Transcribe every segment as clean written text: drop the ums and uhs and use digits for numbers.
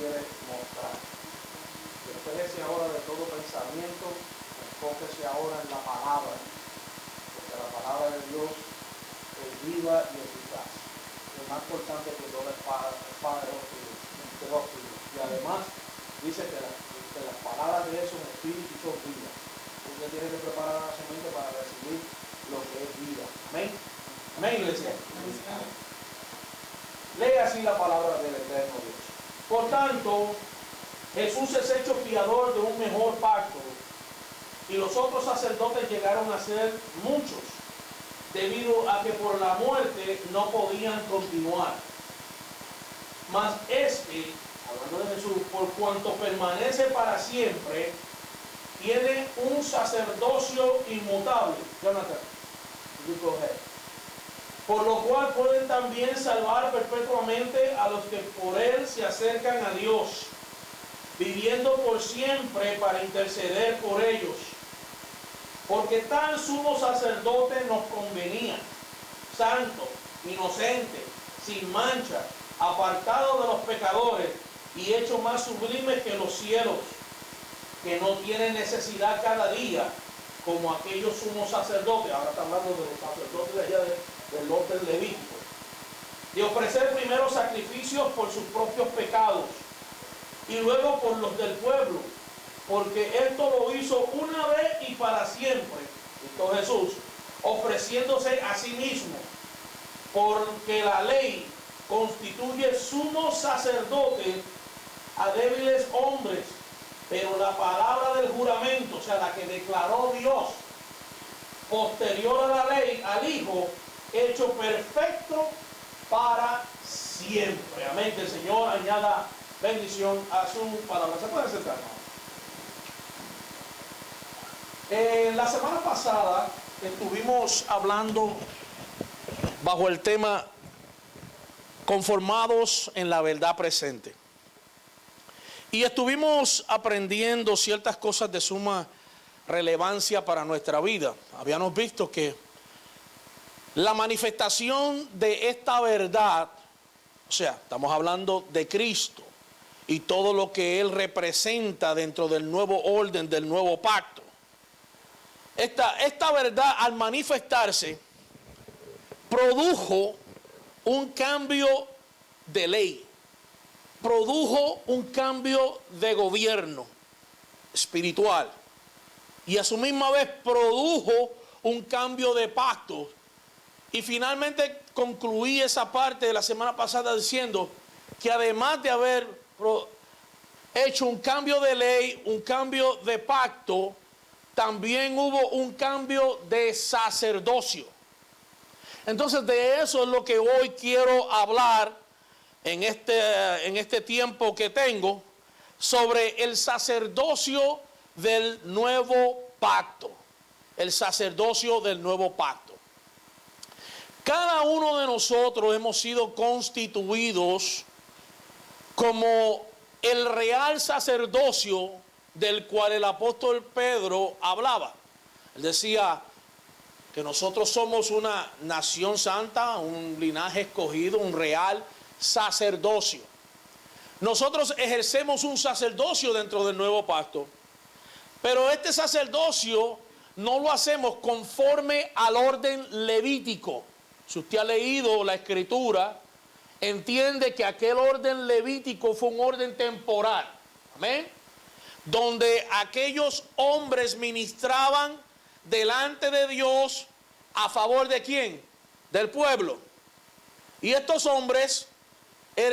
quiere mostrar. Despéjese ahora de todo pensamiento, enfóquese ahora en la palabra, porque la palabra de Dios es viva y eficaz. Es más importante que toda espada de dos filos. Y además dice que las palabras de esos espíritus son vivas. Usted tiene que preparar la mente para recibir lo que es vida. Amén. Amén, iglesia. Lee así la palabra del eterno Dios. Por tanto, Jesús es hecho fiador de un mejor pacto, y los otros sacerdotes llegaron a ser muchos, debido a que por la muerte no podían continuar. Mas este, hablando de Jesús, por cuanto permanece para siempre, tiene un sacerdocio inmutable. Jonathan, you go ahead. Por lo cual pueden también salvar perpetuamente a los que por él se acercan a Dios, viviendo por siempre para interceder por ellos. Porque tal sumo sacerdote nos convenía, santo, inocente, sin mancha, apartado de los pecadores y hecho más sublime que los cielos, que no tiene necesidad cada día, como aquellos sumos sacerdotes, ahora está hablando de los sacerdotes de allá del orden levítico, de ofrecer primero sacrificios por sus propios pecados y luego por los del pueblo, porque esto lo hizo una vez y para siempre, Cristo Jesús, ofreciéndose a sí mismo, porque la ley constituye sumo sacerdote a débiles hombres, pero la palabra del juramento, o sea, la que declaró Dios, posterior a la ley, al Hijo, hecho perfecto para siempre. Amén. Que el Señor añada bendición a su palabra. ¿Se pueden sentar? La semana pasada estuvimos hablando bajo el tema conformados en la verdad presente. Y estuvimos aprendiendo ciertas cosas de suma relevancia para nuestra vida. Habíamos visto que la manifestación de esta verdad, o sea, estamos hablando de Cristo y todo lo que Él representa dentro del nuevo orden, del nuevo pacto. Esta verdad, al manifestarse, produjo un cambio de ley, produjo un cambio de gobierno espiritual y a su misma vez produjo un cambio de pacto. Y finalmente concluí esa parte de la semana pasada diciendo que además de haber hecho un cambio de ley, un cambio de pacto, también hubo un cambio de sacerdocio. Entonces de eso es lo que hoy quiero hablar en este tiempo que tengo, sobre el sacerdocio del nuevo pacto. El sacerdocio del nuevo pacto. Cada uno de nosotros hemos sido constituidos como el real sacerdocio del cual el apóstol Pedro hablaba. Él decía que nosotros somos una nación santa, un linaje escogido, un real sacerdocio. Nosotros ejercemos un sacerdocio dentro del nuevo pacto, pero este sacerdocio no lo hacemos conforme al orden levítico. Si usted ha leído la escritura, entiende que aquel orden levítico fue un orden temporal. Amén. Donde aquellos hombres ministraban delante de Dios a favor de ¿quién? Del pueblo. Y estos hombres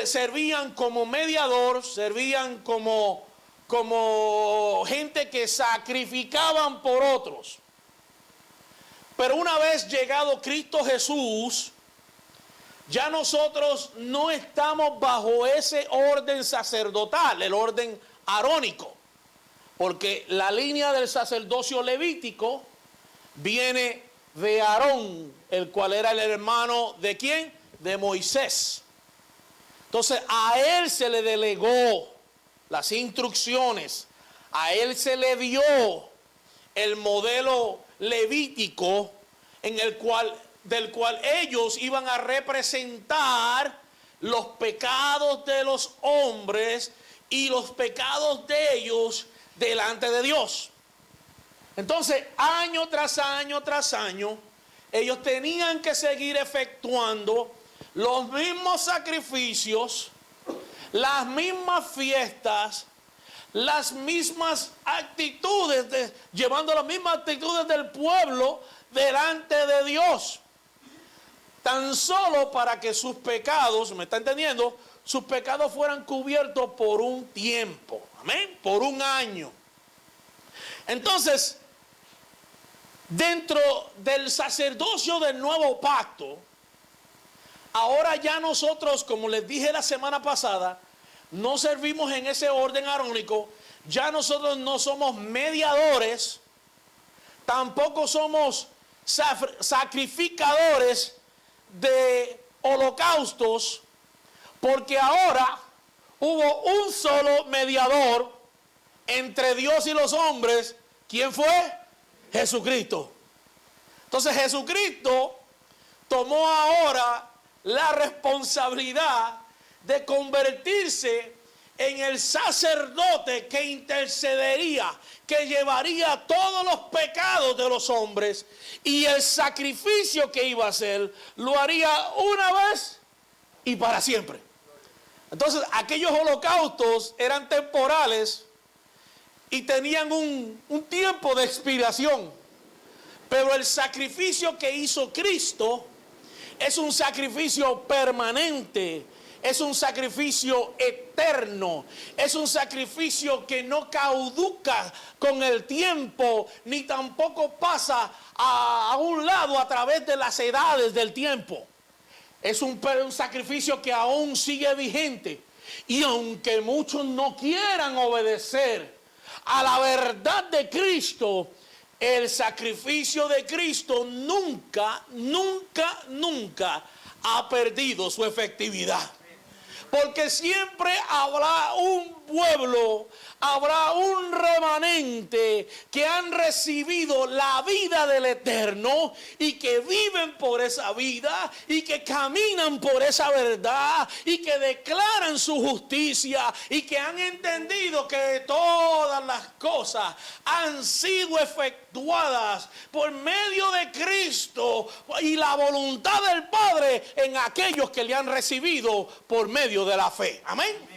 servían como mediador, servían como gente que sacrificaban por otros. Pero una vez llegado Cristo Jesús, ya nosotros no estamos bajo ese orden sacerdotal, el orden arónico, porque la línea del sacerdocio levítico viene de Aarón, el cual era el hermano de ¿quién? De Moisés. Entonces a él se le delegó las instrucciones, a él se le dio el modelo levítico del cual ellos iban a representar los pecados de los hombres y los pecados de ellos delante de Dios. Entonces, año tras año tras año, ellos tenían que seguir efectuando los mismos sacrificios, las mismas fiestas, las mismas actitudes, llevando las mismas actitudes del pueblo delante de Dios. Tan solo para que sus pecados, ¿me está entendiendo? Sus pecados fueran cubiertos por un tiempo, amén, por un año. Entonces, dentro del sacerdocio del nuevo pacto, ahora ya nosotros, como les dije la semana pasada, no servimos en ese orden arónico. Ya nosotros no somos mediadores, tampoco somos sacrificadores de holocaustos, porque ahora hubo un solo mediador entre Dios y los hombres. ¿Quién fue? Jesucristo. Entonces Jesucristo tomó ahora la responsabilidad de convertirse en el sacerdote que intercedería, que llevaría todos los pecados de los hombres, y el sacrificio que iba a hacer lo haría una vez y para siempre. Entonces aquellos holocaustos eran temporales y tenían un tiempo de expiración, pero el sacrificio que hizo Cristo es un sacrificio permanente, es un sacrificio eterno, es un sacrificio que no caduca con el tiempo, ni tampoco pasa a un lado a través de las edades del tiempo. Es un sacrificio que aún sigue vigente, y aunque muchos no quieran obedecer a la verdad de Cristo, el sacrificio de Cristo nunca ha perdido su efectividad. Porque siempre habrá un pueblo, habrá un remanente que han recibido la vida del Eterno y que viven por esa vida y que caminan por esa verdad y que declaran su justicia y que han entendido que todas las cosas han sido efectuadas por medio de Cristo y la voluntad del Padre en aquellos que le han recibido por medio de la fe. Amén.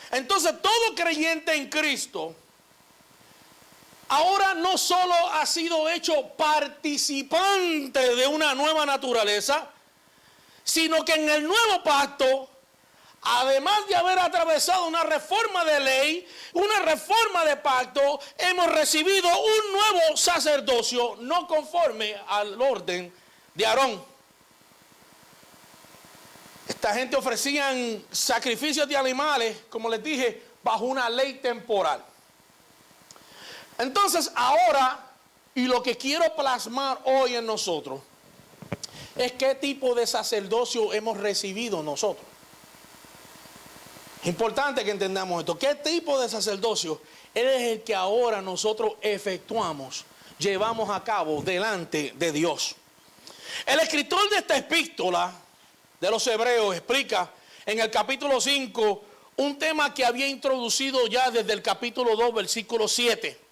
Entonces todo creyente en Cristo ahora no solo ha sido hecho participante de una nueva naturaleza, sino que en el nuevo pacto, además de haber atravesado una reforma de ley, una reforma de pacto, hemos recibido un nuevo sacerdocio no conforme al orden de Aarón. Esta gente ofrecían sacrificios de animales, como les dije, bajo una ley temporal. Entonces ahora, y lo que quiero plasmar hoy en nosotros, es qué tipo de sacerdocio hemos recibido nosotros. Es importante que entendamos esto. ¿Qué tipo de sacerdocio es el que ahora nosotros efectuamos, llevamos a cabo delante de Dios? El escritor de esta epístola de los Hebreos explica en el capítulo 5 un tema que había introducido ya desde el capítulo 2, versículo 7,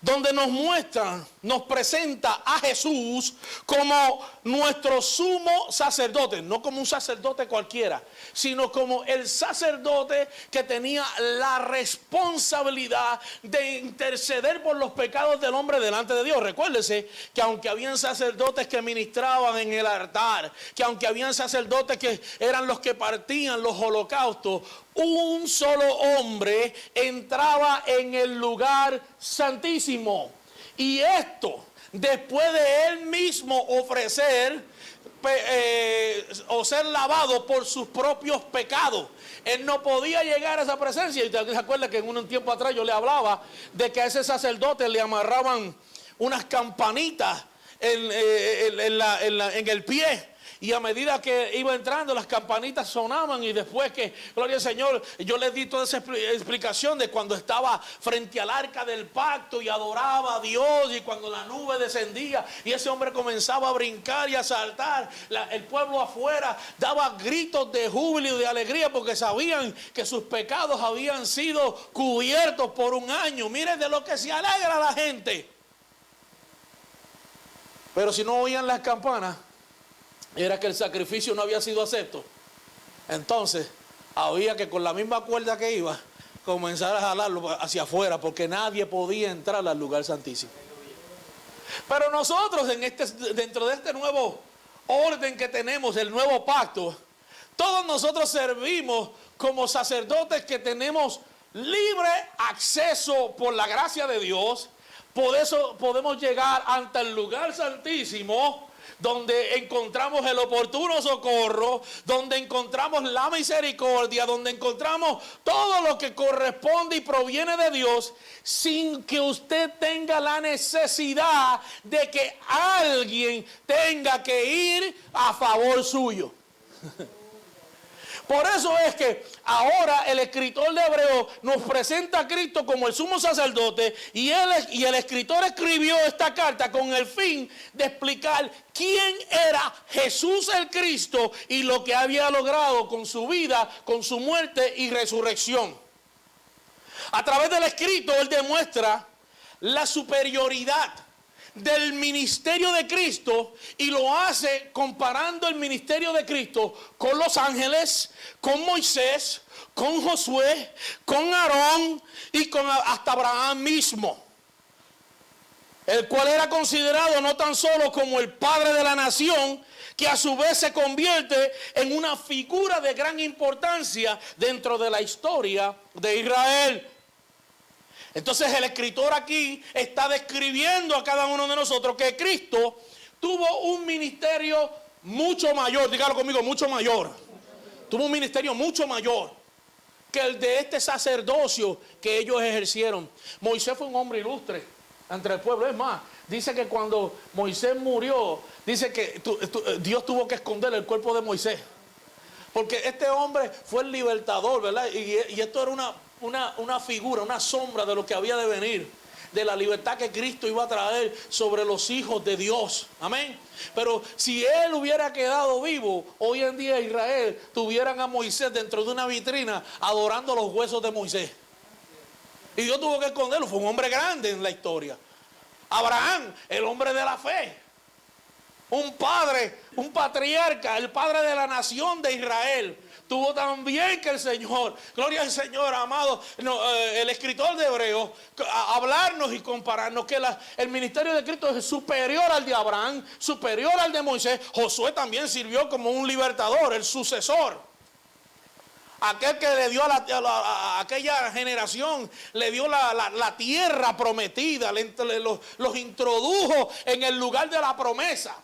donde nos muestra, nos presenta a Jesús como nuestro sumo sacerdote, no como un sacerdote cualquiera, sino como el sacerdote que tenía la responsabilidad de interceder por los pecados del hombre delante de Dios. Recuérdese que aunque habían sacerdotes que ministraban en el altar, que aunque habían sacerdotes que eran los que partían los holocaustos, un solo hombre entraba en el lugar santísimo. Y esto, después de él mismo ofrecer o ser lavado por sus propios pecados, él no podía llegar a esa presencia. Y se acuerda que en un tiempo atrás yo le hablaba de que a ese sacerdote le amarraban unas campanitas en el pie, Y a medida que iba entrando, las campanitas sonaban. Y después que, gloria al Señor, yo les di toda esa explicación de cuando estaba frente al arca del pacto y adoraba a Dios. Y cuando la nube descendía y ese hombre comenzaba a brincar y a saltar, el pueblo afuera daba gritos de júbilo y de alegría porque sabían que sus pecados habían sido cubiertos por un año. Miren de lo que se alegra la gente. Pero si no oían las campanas, era que el sacrificio no había sido acepto. Entonces había que con la misma cuerda que iba comenzar a jalarlo hacia afuera, porque nadie podía entrar al lugar santísimo. Pero nosotros dentro de este nuevo orden que tenemos, el nuevo pacto, todos nosotros servimos como sacerdotes que tenemos libre acceso por la gracia de Dios. Por eso podemos llegar ante el lugar santísimo, donde encontramos el oportuno socorro, donde encontramos la misericordia, donde encontramos todo lo que corresponde y proviene de Dios, sin que usted tenga la necesidad de que alguien tenga que ir a favor suyo. Por eso es que ahora el escritor de Hebreos nos presenta a Cristo como el sumo sacerdote, y el escritor escribió esta carta con el fin de explicar quién era Jesús el Cristo y lo que había logrado con su vida, con su muerte y resurrección. A través del escrito él demuestra la superioridad del ministerio de Cristo, y lo hace comparando el ministerio de Cristo con los ángeles, con Moisés, con Josué, con Aarón y con hasta Abraham mismo, el cual era considerado no tan solo como el padre de la nación, que a su vez se convierte en una figura de gran importancia dentro de la historia de Israel. Entonces el escritor aquí está describiendo a cada uno de nosotros que Cristo tuvo un ministerio mucho mayor, dígalo conmigo, mucho mayor. Tuvo un ministerio mucho mayor que el de este sacerdocio que ellos ejercieron. Moisés fue un hombre ilustre entre el pueblo. Es más, dice que cuando Moisés murió, dice que Dios tuvo que esconder el cuerpo de Moisés, porque este hombre fue el libertador, ¿verdad? Y esto era una figura, una sombra de lo que había de venir, de la libertad que Cristo iba a traer sobre los hijos de Dios. Amén. Pero si él hubiera quedado vivo, hoy en día Israel tuvieran a Moisés dentro de una vitrina adorando los huesos de Moisés. Y Dios tuvo que esconderlo. Fue un hombre grande en la historia. Abraham, el hombre de la fe, un padre, un patriarca, el padre de la nación de Israel, tuvo también que el Señor, gloria al Señor, amado, el escritor de Hebreos, hablarnos y compararnos que el ministerio de Cristo es superior al de Abraham, superior al de Moisés. Josué también sirvió como un libertador, el sucesor, aquel que le dio a aquella generación, le dio la tierra prometida, los introdujo en el lugar de la promesa.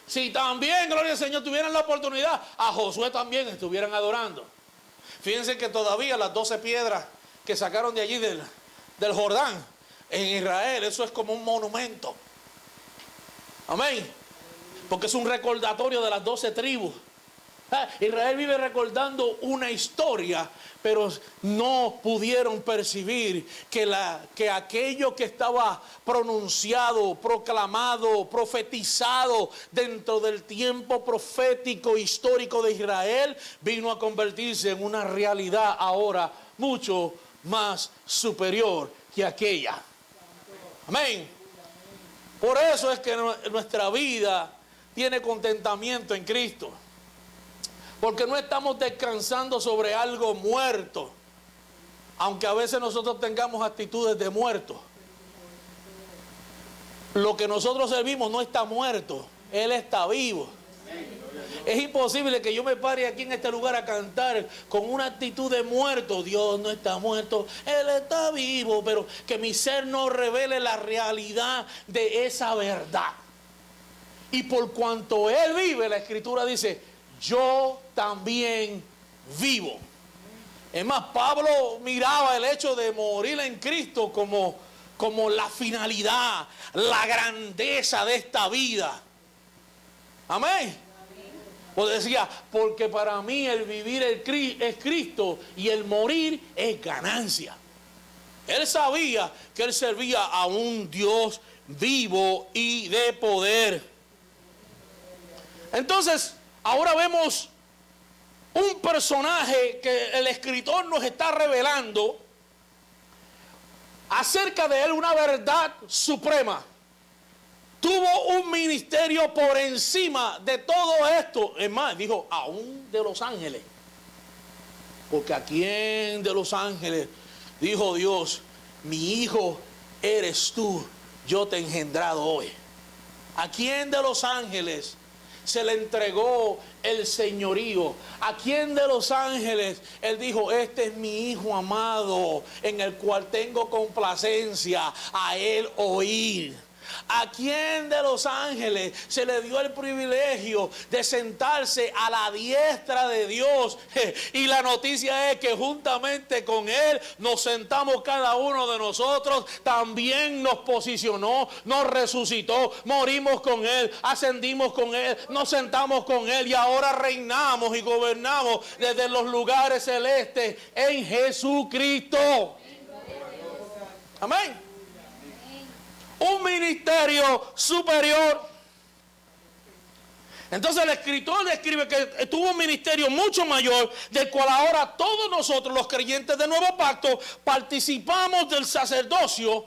Si también, gloria al Señor, tuvieran la oportunidad, a Josué también estuvieran adorando. Fíjense que todavía las 12 piedras que sacaron de allí del Jordán, en Israel, eso es como un monumento. Amén. Porque es un recordatorio de las 12 tribus. Israel vive recordando una historia, pero no pudieron percibir que aquello que estaba pronunciado, proclamado, profetizado dentro del tiempo profético histórico de Israel, vino a convertirse en una realidad ahora mucho más superior que aquella. Amén. Por eso es que nuestra vida tiene contentamiento en Cristo. Porque no estamos descansando sobre algo muerto, aunque a veces nosotros tengamos actitudes de muertos. Lo que nosotros servimos no está muerto, Él está vivo. Es imposible que yo me pare aquí en este lugar a cantar con una actitud de muerto. Dios no está muerto, Él está vivo, pero que mi ser no revele la realidad de esa verdad. Y por cuanto Él vive, la Escritura dice, yo también vivo. Es más, Pablo miraba el hecho de morir en Cristo como la finalidad, la grandeza de esta vida. Amén. O decía, porque para mí el vivir es Cristo y el morir es ganancia. Él sabía que él servía a un Dios vivo y de poder. Entonces, ahora vemos un personaje que el escritor nos está revelando acerca de él, una verdad suprema. Tuvo un ministerio por encima de todo esto. Es más, dijo, aún de los ángeles. Porque a quién de los ángeles, dijo Dios, mi hijo eres tú, yo te he engendrado hoy. ¿A quién de los ángeles se le entregó el señorío? ¿A quién de los ángeles él dijo, este es mi hijo amado, en el cual tengo complacencia, a él oír? ¿A quién de los ángeles se le dio el privilegio de sentarse a la diestra de Dios? Y la noticia es que juntamente con él nos sentamos cada uno de nosotros. También nos posicionó, nos resucitó, morimos con él, ascendimos con él, nos sentamos con él y ahora reinamos y gobernamos desde los lugares celestes en Jesucristo. Amén. Un ministerio superior. Entonces el escritor describe que tuvo un ministerio mucho mayor, del cual ahora todos nosotros, los creyentes del nuevo pacto, participamos del sacerdocio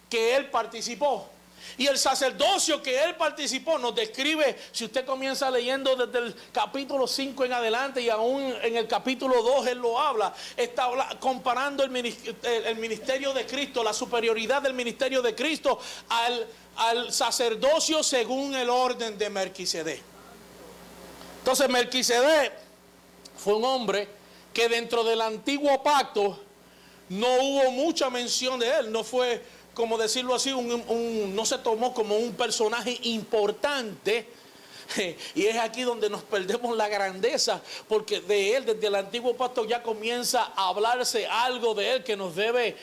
que él participó. Y el sacerdocio que él participó nos describe, si usted comienza leyendo desde el capítulo 5 en adelante, y aún en el capítulo 2 él lo habla, está comparando el ministerio de Cristo, la superioridad del ministerio de Cristo al sacerdocio según el orden de Melquisedec. Entonces Melquisedec fue un hombre que dentro del antiguo pacto no hubo mucha mención de él, no fue, como decirlo así, no se tomó como un personaje importante. Y es aquí donde nos perdemos la grandeza, porque de él, desde el antiguo pacto, ya comienza a hablarse algo de él que nos debe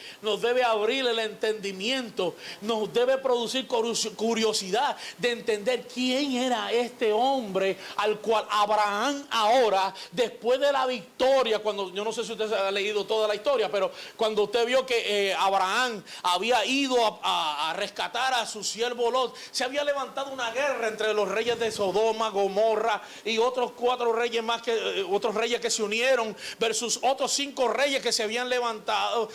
abrir el entendimiento, nos debe producir curiosidad de entender quién era este hombre al cual Abraham ahora, después de la victoria, cuando, yo no sé si usted ha leído toda la historia, pero cuando usted vio que Abraham había ido a rescatar a su siervo Lot, se había levantado una guerra entre los reyes de Sodoma, Gomorra y otros 4 reyes más, otros reyes que se unieron versus otros 5 reyes que se habían levantado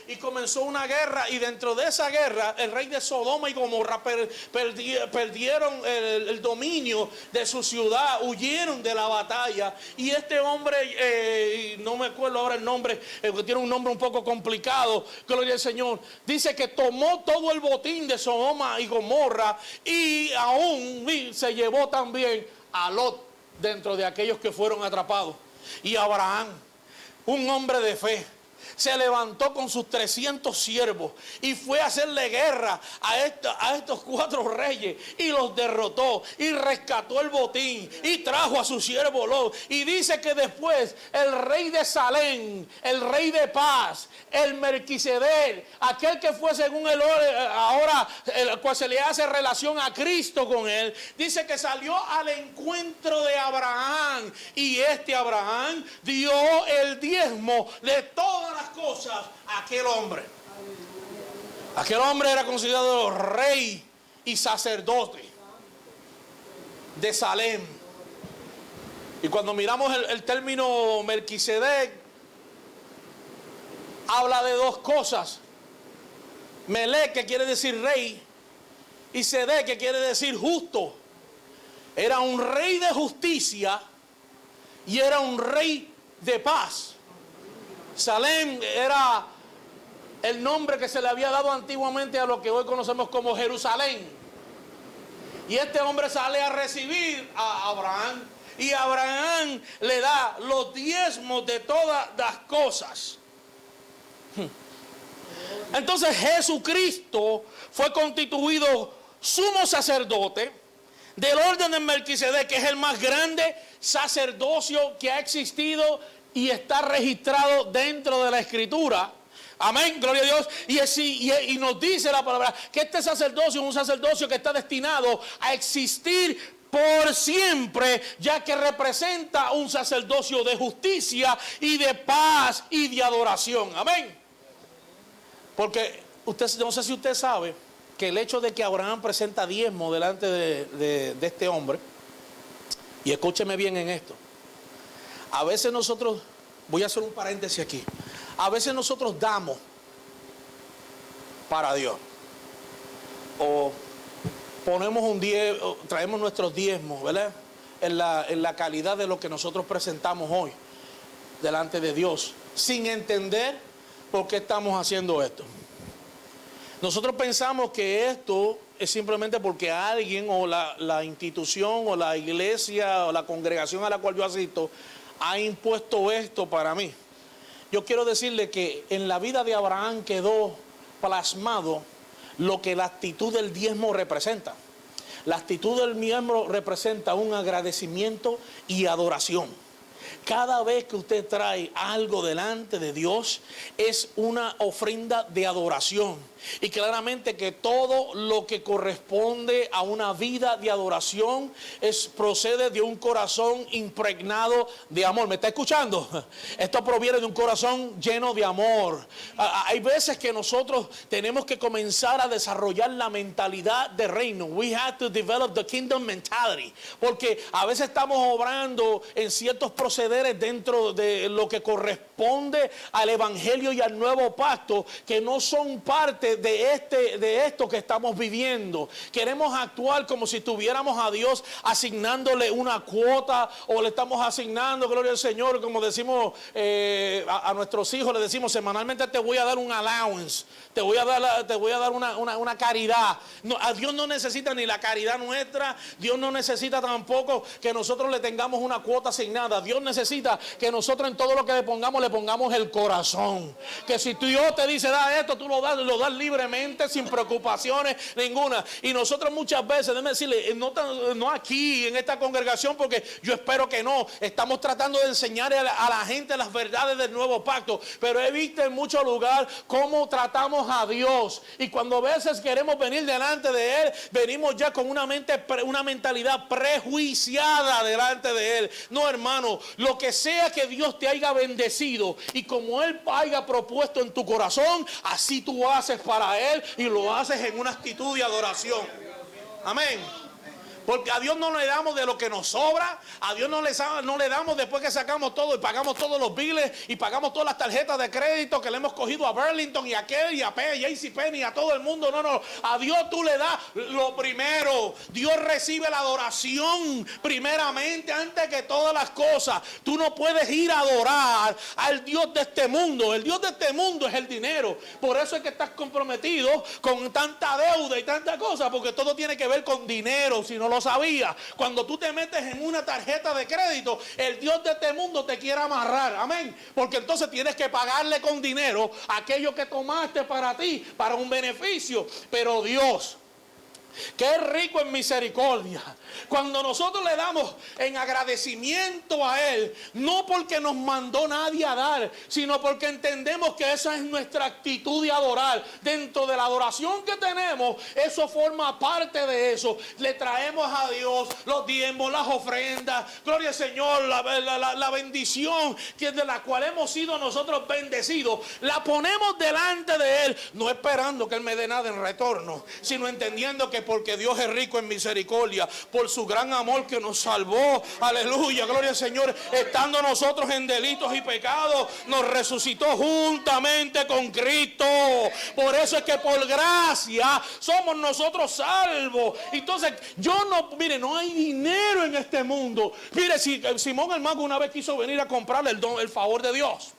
y comenzó una guerra, y dentro de esa guerra el rey de Sodoma y Gomorra perdieron el dominio de su ciudad, huyeron de la batalla, y este hombre, no me acuerdo ahora el nombre, tiene un nombre un poco complicado, gloria al Señor, dice que tomó todo el botín de Sodoma y Gomorra y aún se llevó también a Lot dentro de aquellos que fueron atrapados. Y Abraham, un hombre de fe, se levantó con sus 300 siervos y fue a hacerle guerra a estos 4 reyes y los derrotó y rescató el botín y trajo a su siervo Lot. Y dice que después el rey de Salem, el rey de paz, el Melquisedec, aquel que fue según el ahora el cual se le hace relación a Cristo con él, dice que salió al encuentro de Abraham, y este Abraham dio el diezmo de todas las cosas a aquel hombre. Aquel hombre era considerado rey y sacerdote de Salem. Y cuando miramos el término Melquisedec, habla de 2 cosas. Melec, que quiere decir rey, y Sedec, que quiere decir justo. Era un rey de justicia y era un rey de paz. Salem era el nombre que se le había dado antiguamente a lo que hoy conocemos como Jerusalén. Y este hombre sale a recibir a Abraham, y Abraham le da los diezmos de todas las cosas. Entonces Jesucristo fue constituido sumo sacerdote del orden de Melquisedec, que es el más grande sacerdocio que ha existido y está registrado dentro de la Escritura. Amén, gloria a Dios. Y nos dice la palabra que este sacerdocio es un sacerdocio que está destinado a existir por siempre, ya que representa un sacerdocio de justicia y de paz y de adoración. Amén. Porque usted, no sé si usted sabe que el hecho de que Abraham presenta diezmo delante de este hombre, y escúcheme bien en esto, a veces nosotros, voy a hacer un paréntesis aquí, a veces nosotros damos para Dios, o ponemos traemos nuestros diezmos, ¿verdad? En la calidad de lo que nosotros presentamos hoy delante de Dios, sin entender por qué estamos haciendo esto. Nosotros pensamos que esto es simplemente porque alguien o la institución o la iglesia o la congregación a la cual yo asisto ha impuesto esto para mí. Yo quiero decirle que en la vida de Abraham quedó plasmado lo que la actitud del diezmo representa. La actitud del diezmo representa un agradecimiento y adoración. Cada vez que usted trae algo delante de Dios es una ofrenda de adoración. Y claramente que todo lo que corresponde a una vida de adoración procede de un corazón impregnado de amor. ¿Me está escuchando? Esto proviene de un corazón lleno de amor. Hay veces que nosotros tenemos que comenzar a desarrollar la mentalidad de reino. We have to develop the kingdom mentality. Porque a veces estamos obrando en ciertos procederes dentro de lo que corresponde al evangelio y al nuevo pacto que no son parte de esto que estamos viviendo. Queremos actuar como si tuviéramos a Dios asignándole una cuota, o le estamos asignando, gloria al Señor, como decimos a nuestros hijos, le decimos semanalmente te voy a dar un allowance, te voy a dar una caridad. No, a Dios no necesita ni la caridad nuestra, Dios no necesita tampoco que nosotros le tengamos una cuota asignada. Dios necesita que nosotros en todo lo que le pongamos el corazón. Que si Dios te dice da esto, tú lo das libremente, sin preocupaciones ninguna. Y nosotros muchas veces, déjeme decirle, no aquí en esta congregación, porque yo espero que no, estamos tratando de enseñar a la gente las verdades del nuevo pacto, pero he visto en muchos lugares cómo tratamos a Dios, y cuando a veces queremos venir delante de Él, venimos ya con una mentalidad prejuiciada delante de Él. No, hermano, lo que sea que Dios te haya bendecido y como Él haya propuesto en tu corazón, así tú haces para Él, y lo haces en una actitud de adoración. Amén. Porque a Dios no le damos de lo que nos sobra. A Dios no le damos después que sacamos todo y pagamos todos los biles y pagamos todas las tarjetas de crédito que le hemos cogido a Burlington y a aquel y a JCPenney y a todo el mundo. No. A Dios tú le das lo primero. Dios recibe la adoración primeramente antes que todas las cosas. Tú no puedes ir a adorar al Dios de este mundo. El Dios de este mundo es el dinero. Por eso es que estás comprometido con tanta deuda y tanta cosa, porque todo tiene que ver con dinero. Si no lo sabía, cuando tú te metes en una tarjeta de crédito, el Dios de este mundo te quiere amarrar. Amén. Porque entonces tienes que pagarle con dinero aquello que tomaste para ti, para un beneficio. Pero Dios, que es rico en misericordia, cuando nosotros le damos en agradecimiento a Él, no porque nos mandó nadie a dar, sino porque entendemos que esa es nuestra actitud de adorar. Dentro de la adoración que tenemos, eso forma parte de eso. Le traemos a Dios los diezmos, las ofrendas, gloria al Señor, la bendición que de la cual hemos sido nosotros bendecidos, la ponemos delante de Él, no esperando que Él me dé nada en retorno, sino entendiendo que porque Dios es rico en misericordia, por su gran amor que nos salvó, aleluya, gloria al Señor, estando nosotros en delitos y pecados, nos resucitó juntamente con Cristo. Por eso es que por gracia somos nosotros salvos. Entonces no hay dinero en este mundo. Mire, si Simón el Mago una vez quiso venir a comprarle el favor de Dios,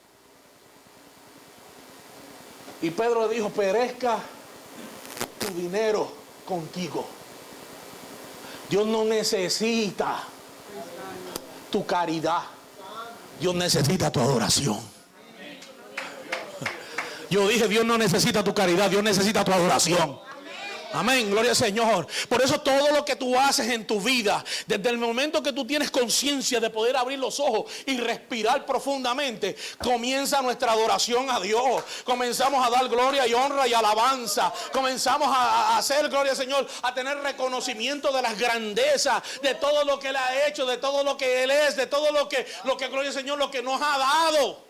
y Pedro le dijo: perezca tu dinero contigo. Dios no necesita tu caridad, Dios necesita tu adoración. Yo dije, Dios no necesita tu caridad, Dios necesita tu adoración. Amén, gloria al Señor. Por eso todo lo que tú haces en tu vida, desde el momento que tú tienes conciencia de poder abrir los ojos y respirar profundamente, comienza nuestra adoración a Dios. Comenzamos a dar gloria y honra y alabanza. Comenzamos a hacer, gloria al Señor, a tener reconocimiento de las grandezas, de todo lo que Él ha hecho, de todo lo que Él es, de todo lo que gloria al Señor, lo que nos ha dado.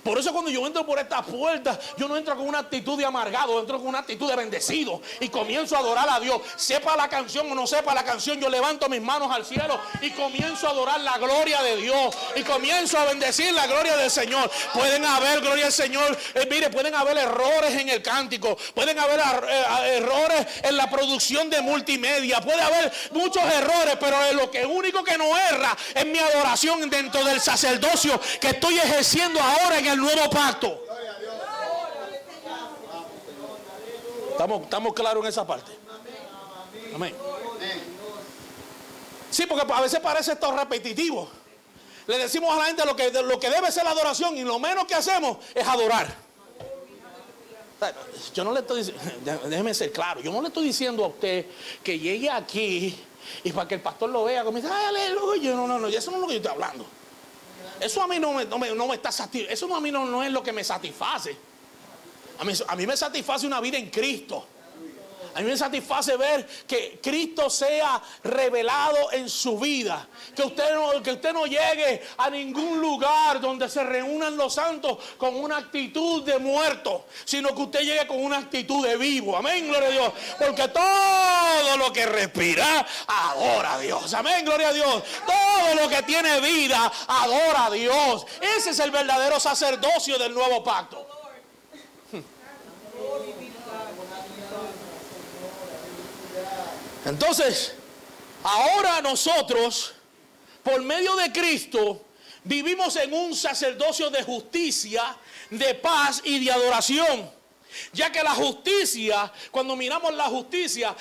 Por eso cuando yo entro por esta puerta, yo no entro con una actitud de amargado, entro con una actitud de bendecido y comienzo a adorar a Dios. Sepa la canción o no sepa la canción, yo levanto mis manos al cielo y comienzo a adorar la gloria de Dios y comienzo a bendecir la gloria del Señor. Pueden haber, gloria al Señor, mire, pueden haber errores en el cántico, pueden haber errores en la producción de multimedia, puede haber muchos errores, pero lo único que no erra es mi adoración dentro del sacerdocio que estoy ejerciendo ahora en el nuevo pacto. ¿Estamos claros en esa parte? Amén. Sí, porque a veces parece esto repetitivo. Le decimos a la gente lo que debe ser la adoración y lo menos que hacemos es adorar. Yo no le estoy diciendo, déjeme ser claro, yo no le estoy diciendo a usted que llegue aquí y para que el pastor lo vea, como dice, aleluya, no, eso no es lo que yo estoy hablando. Eso a mí no me está satisfacendo. Eso a mí no es lo que me satisface. A mí me satisface una vida en Cristo. A mí me satisface ver que Cristo sea revelado en su vida. Que usted no llegue a ningún lugar donde se reúnan los santos con una actitud de muerto, sino que usted llegue con una actitud de vivo. Amén, gloria a Dios. Porque todo lo que respira, adora a Dios. Amén, gloria a Dios. Todo lo que tiene vida, adora a Dios. Ese es el verdadero sacerdocio del nuevo pacto. Entonces, ahora nosotros, por medio de Cristo, vivimos en un sacerdocio de justicia, de paz y de adoración. Ya que la justicia, cuando miramos la justicia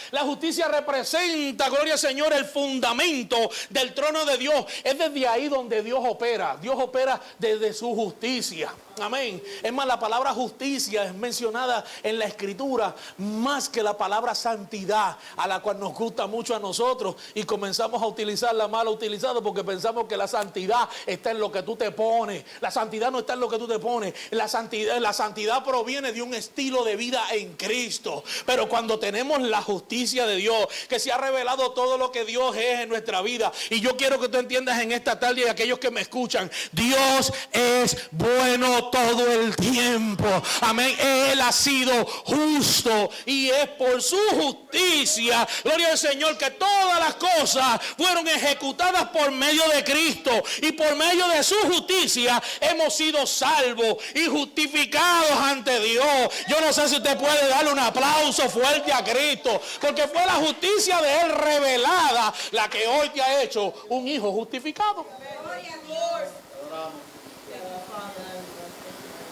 representa, gloria al Señor, el fundamento del trono de Dios. Es desde ahí donde Dios opera. Dios opera desde su justicia. Amén. Es más, la palabra justicia es mencionada en la Escritura más que la palabra santidad, a la cual nos gusta mucho a nosotros y comenzamos a utilizarla mal utilizada porque pensamos que la santidad está en lo que tú te pones. La santidad no está en lo que tú te pones. La santidad proviene de un estilo de vida en Cristo. Pero cuando tenemos la justicia de Dios, que se ha revelado todo lo que Dios es en nuestra vida, y yo quiero que tú entiendas en esta tarde y aquellos que me escuchan, Dios es bueno todo el tiempo. Amén. Él ha sido justo y es por su justicia, gloria al Señor, que todas las cosas fueron ejecutadas por medio de Cristo, y por medio de su justicia hemos sido salvos y justificados ante Dios. Yo no sé si usted puede darle un aplauso fuerte a Cristo, porque fue la justicia de Él revelada la que hoy te ha hecho un hijo justificado.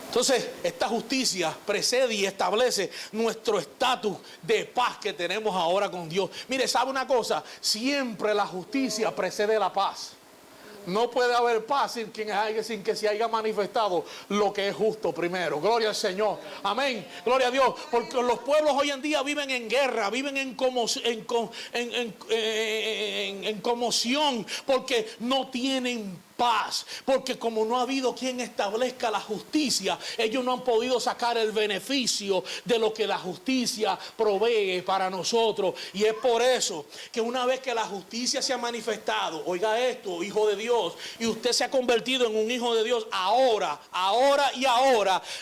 Entonces, esta justicia precede y establece nuestro estatus de paz que tenemos ahora con Dios. Mire, ¿sabe una cosa? Siempre la justicia precede la paz. No puede haber paz sin que se haya manifestado lo que es justo primero. Gloria al Señor. Amén. Gloria a Dios. Porque los pueblos hoy en día viven en guerra, viven en conmoción, porque no tienen paz, porque como no ha habido quien establezca la justicia, ellos no han podido sacar el beneficio de lo que la justicia provee para nosotros. Y es por eso que una vez que la justicia se ha manifestado, oiga esto, hijo de Dios, y usted se ha convertido en un hijo de Dios, ahora,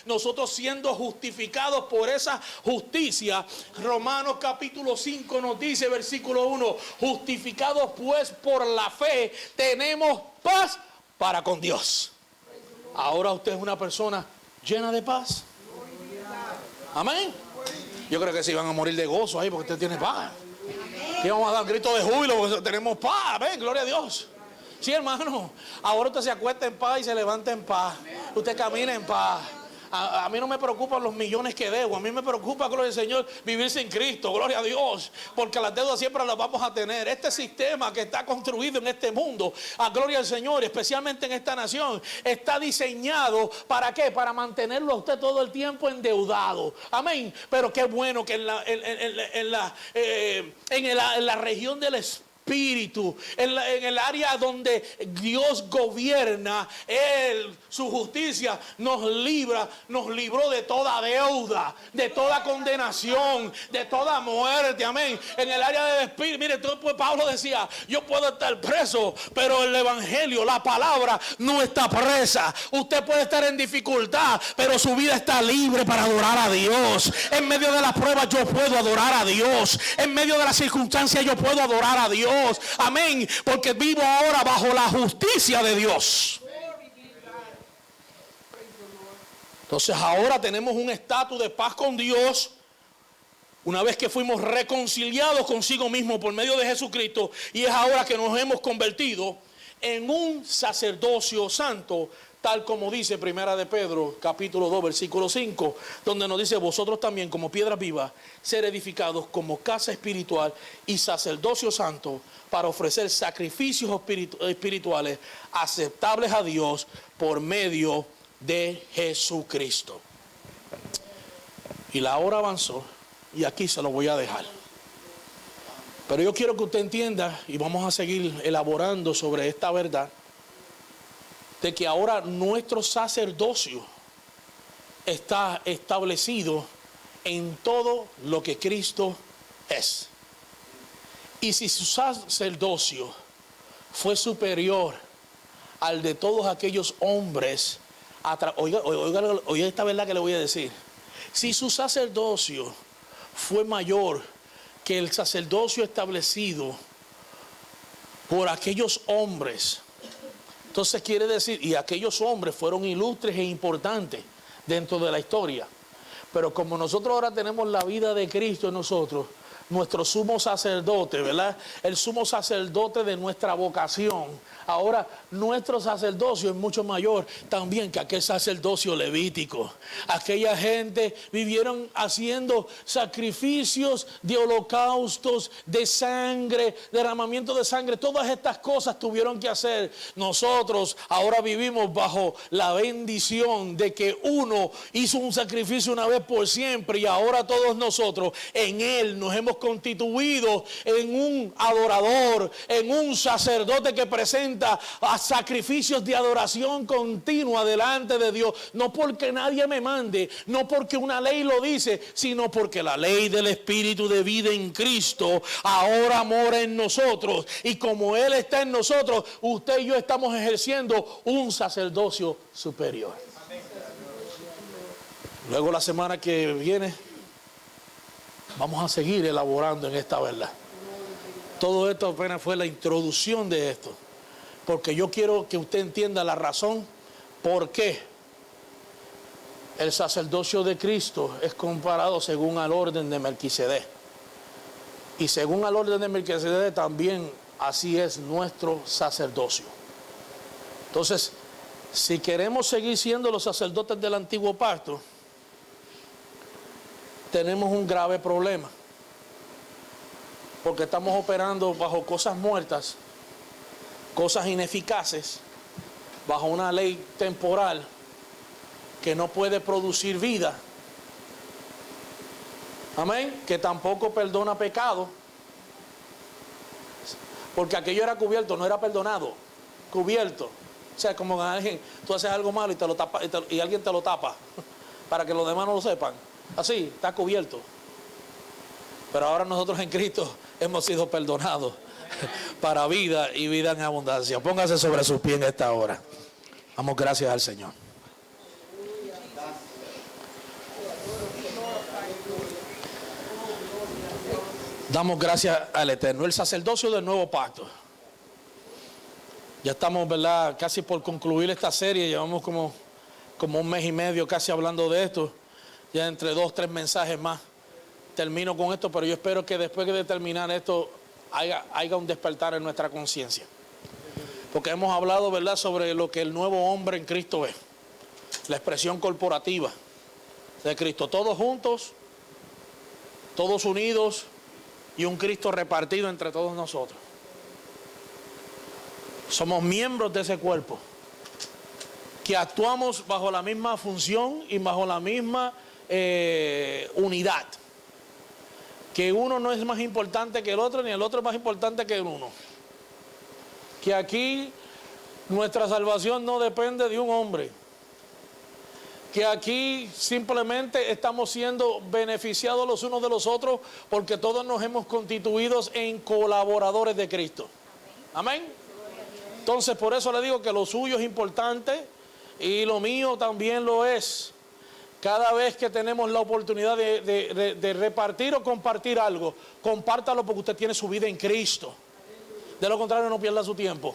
nosotros siendo justificados por esa justicia, Romanos capítulo 5 nos dice, versículo 1, justificados pues por la fe, tenemos paz para con Dios. Ahora usted es una persona llena de paz. Amén. Yo creo que se iban a morir de gozo ahí porque usted tiene paz. Y vamos a dar un grito de júbilo porque tenemos paz. Amén, gloria a Dios. Sí, hermano. Ahora usted se acuesta en paz y se levanta en paz. Usted camina en paz. A mí no me preocupan los millones que debo. A mí me preocupa, gloria al Señor, vivir sin Cristo. Gloria a Dios. Porque las deudas siempre las vamos a tener. Este sistema que está construido en este mundo, a gloria al Señor, especialmente en esta nación, está diseñado ¿para qué? Para mantenerlo a usted todo el tiempo endeudado. Amén. Pero qué bueno que en la región del Espíritu, en el área donde Dios gobierna, su justicia nos libró de toda deuda, de toda condenación, de toda muerte. Amén. En el área del Espíritu, mire, pues Pablo decía, yo puedo estar preso, pero el Evangelio, la palabra, no está presa. Usted puede estar en dificultad, pero su vida está libre para adorar a Dios. En medio de las pruebas yo puedo adorar a Dios. En medio de las circunstancias yo puedo adorar a Dios. Amén. Porque vivo ahora bajo la justicia de Dios. Entonces ahora tenemos un estatus de paz con Dios. Una vez que fuimos reconciliados consigo mismo por medio de Jesucristo. Y es ahora que nos hemos convertido en un sacerdocio santo. Tal como dice Primera de Pedro, capítulo 2, versículo 5, donde nos dice, vosotros también como piedras vivas, ser edificados como casa espiritual y sacerdocio santo, para ofrecer sacrificios espirituales aceptables a Dios por medio de Jesucristo. Y la hora avanzó y aquí se lo voy a dejar. Pero yo quiero que usted entienda, y vamos a seguir elaborando sobre esta verdad, de que ahora nuestro sacerdocio está establecido en todo lo que Cristo es. Y si su sacerdocio fue superior al de todos aquellos hombres, oiga esta verdad que le voy a decir. Si su sacerdocio fue mayor que el sacerdocio establecido por aquellos hombres, entonces quiere decir, y aquellos hombres fueron ilustres e importantes dentro de la historia. Pero como nosotros ahora tenemos la vida de Cristo en nosotros, nuestro sumo sacerdote, ¿verdad? El sumo sacerdote de nuestra vocación. Ahora nuestro sacerdocio es mucho mayor también que aquel sacerdocio levítico. Aquella gente vivieron haciendo sacrificios de holocaustos, de sangre, derramamiento de sangre. Todas estas cosas tuvieron que hacer. Nosotros ahora vivimos bajo la bendición de que uno hizo un sacrificio una vez por siempre, y ahora todos nosotros en él nos hemos constituido en un adorador, en un sacerdote que presenta a sacrificios de adoración continua delante de Dios. No porque nadie me mande, no porque una ley lo dice, sino porque la ley del Espíritu de vida en Cristo ahora mora en nosotros. Y como Él está en nosotros, usted y yo estamos ejerciendo un sacerdocio superior. Luego la semana que viene vamos a seguir elaborando en esta verdad. Todo esto apenas fue la introducción de esto, porque yo quiero que usted entienda la razón por qué el sacerdocio de Cristo es comparado según al orden de Melquisedec. Y según al orden de Melquisedec también así es nuestro sacerdocio. Entonces, si queremos seguir siendo los sacerdotes del antiguo pacto, tenemos un grave problema, porque estamos operando bajo cosas muertas, cosas ineficaces, bajo una ley temporal que no puede producir vida. Amén. Que tampoco perdona pecado, porque aquello era cubierto, no era perdonado, cubierto. O sea, como alguien, tú haces algo malo y te lo tapa, y alguien te lo tapa para que los demás no lo sepan. Así, está cubierto. Pero ahora nosotros en Cristo hemos sido perdonados para vida y vida en abundancia. Póngase sobre sus pies en esta hora. Damos gracias al Señor. Damos gracias al Eterno. El sacerdocio del nuevo pacto. Ya estamos, ¿verdad?, casi por concluir esta serie. Llevamos como un mes y medio casi hablando de esto. Ya entre 2 o 3 mensajes más termino con esto, pero yo espero que después de terminar esto haya un despertar en nuestra conciencia. Porque hemos hablado, ¿verdad?, sobre lo que el nuevo hombre en Cristo es. La expresión corporativa. de Cristo. Todos juntos, todos unidos y un Cristo repartido entre todos nosotros. Somos miembros de ese cuerpo que actuamos bajo la misma función y bajo la misma unidad. Que uno no es más importante que el otro, ni el otro es más importante que el uno. Que aquí nuestra salvación no depende de un hombre. Que aquí simplemente estamos siendo beneficiados los unos de los otros porque todos nos hemos constituido en colaboradores de Cristo. Amén. Entonces por eso le digo que lo suyo es importante y lo mío también lo es. Cada vez que tenemos la oportunidad de repartir o compartir algo, compártalo porque usted tiene su vida en Cristo. De lo contrario, no pierda su tiempo.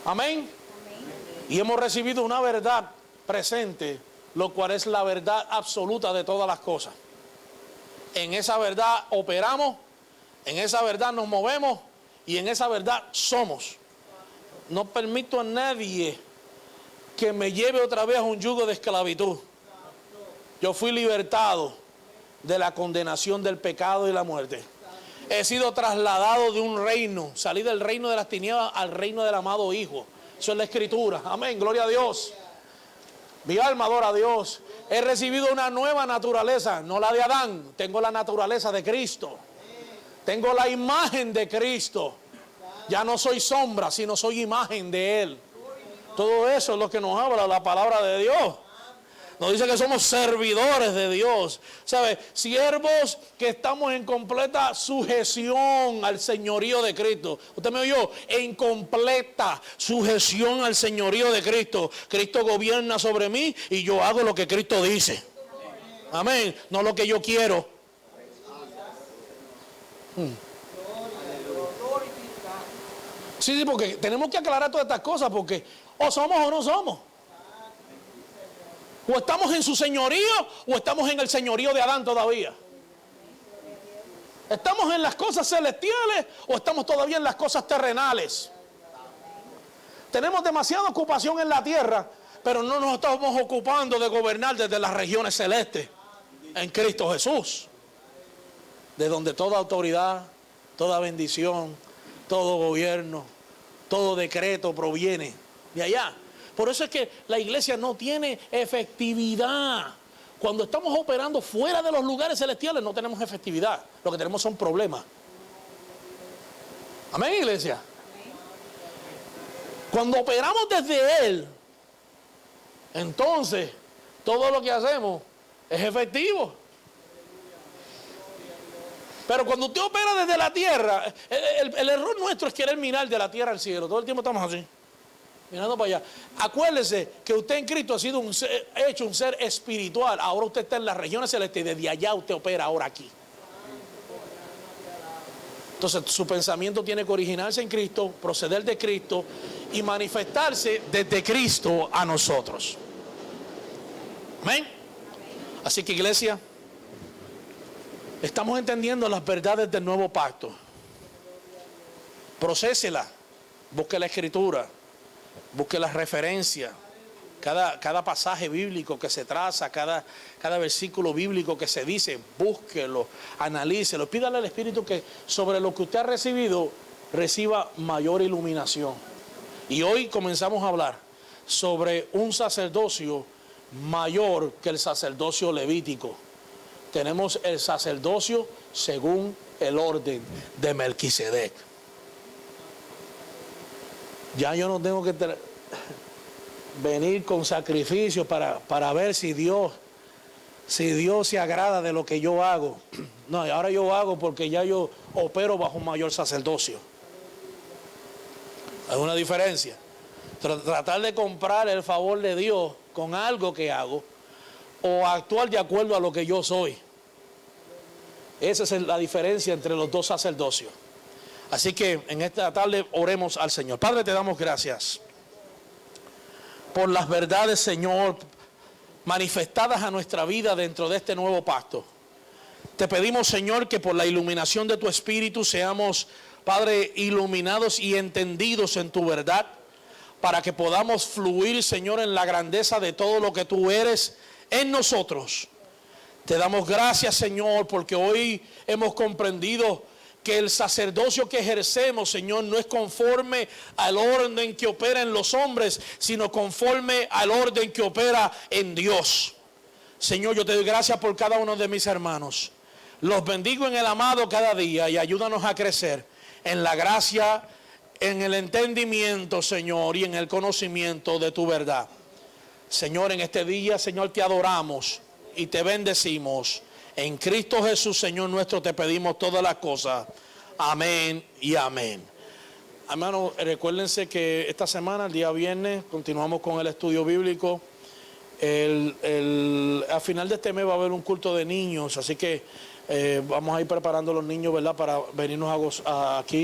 Amén. Y hemos recibido una verdad presente, lo cual es la verdad absoluta de todas las cosas. En esa verdad operamos, en esa verdad nos movemos y en esa verdad somos. No permito a nadie que me lleve otra vez a un yugo de esclavitud. Yo fui libertado de la condenación del pecado y la muerte. He sido trasladado de un reino, salí del reino de las tinieblas al reino del amado Hijo. Eso es la Escritura. Amén, gloria a Dios. Mi alma adora a Dios. He recibido una nueva naturaleza, no la de Adán. Tengo la naturaleza de Cristo. Tengo la imagen de Cristo. Ya no soy sombra, sino soy imagen de Él. Todo eso es lo que nos habla la palabra de Dios. Nos dice que somos servidores de Dios. ¿Sabe? Siervos que estamos en completa sujeción al señorío de Cristo. ¿Usted me oyó? En completa sujeción al señorío de Cristo. Cristo gobierna sobre mí y yo hago lo que Cristo dice. Amén. No lo que yo quiero. Sí, porque tenemos que aclarar todas estas cosas porque o somos o no somos. O estamos en su señorío o estamos en el señorío de Adán todavía. ¿Estamos en las cosas celestiales o estamos todavía en las cosas terrenales? Tenemos demasiada ocupación en la tierra, pero no nos estamos ocupando de gobernar desde las regiones celestes en Cristo Jesús, de donde toda autoridad, toda bendición, todo gobierno, todo decreto proviene de allá. Por eso es que la iglesia no tiene efectividad. Cuando estamos operando fuera de los lugares celestiales no tenemos efectividad. Lo que tenemos son problemas. Amén, iglesia. Cuando operamos desde Él, entonces todo lo que hacemos es efectivo. Pero cuando usted opera desde la tierra, el error nuestro es querer mirar de la tierra al cielo. Todo el tiempo estamos así, mirando para allá. Acuérdese que usted en Cristo ha sido hecho un ser espiritual. Ahora usted está en las regiones celestes y desde allá usted opera ahora aquí. Entonces su pensamiento tiene que originarse en Cristo, proceder de Cristo y manifestarse desde Cristo a nosotros. Amén. Así que iglesia, estamos entendiendo las verdades del nuevo pacto. Procésela, busque la escritura, busque las referencias, cada pasaje bíblico que se traza, cada versículo bíblico que se dice, búsquelo, analícelo, pídale al Espíritu que sobre lo que usted ha recibido, reciba mayor iluminación. Y hoy comenzamos a hablar sobre un sacerdocio mayor que el sacerdocio levítico. Tenemos el sacerdocio según el orden de Melquisedec. Ya yo no tengo que venir con sacrificios para ver si Dios se agrada de lo que yo hago. No, ahora yo hago porque ya yo opero bajo un mayor sacerdocio. Hay una diferencia. Tratar de comprar el favor de Dios con algo que hago o actuar de acuerdo a lo que yo soy. Esa es la diferencia entre los dos sacerdocios. Así que en esta tarde oremos al Señor. Padre, te damos gracias por las verdades, Señor, manifestadas a nuestra vida dentro de este nuevo pacto. Te pedimos, Señor, que por la iluminación de tu Espíritu seamos, Padre, iluminados y entendidos en tu verdad, para que podamos fluir, Señor, en la grandeza de todo lo que tú eres en nosotros. Te damos gracias, Señor, porque hoy hemos comprendido que el sacerdocio que ejercemos, Señor, no es conforme al orden que opera en los hombres, sino conforme al orden que opera en Dios. Señor, yo te doy gracias por cada uno de mis hermanos. Los bendigo en el amado cada día y ayúdanos a crecer en la gracia, en el entendimiento, Señor, y en el conocimiento de tu verdad. Señor, en este día, Señor, te adoramos y te bendecimos. En Cristo Jesús, Señor nuestro, te pedimos todas las cosas. Amén y amén. Hermanos, recuérdense que esta semana, el día viernes, continuamos con el estudio bíblico. Al final de este mes va a haber un culto de niños, así que vamos a ir preparando a los niños, ¿verdad?, para venirnos aquí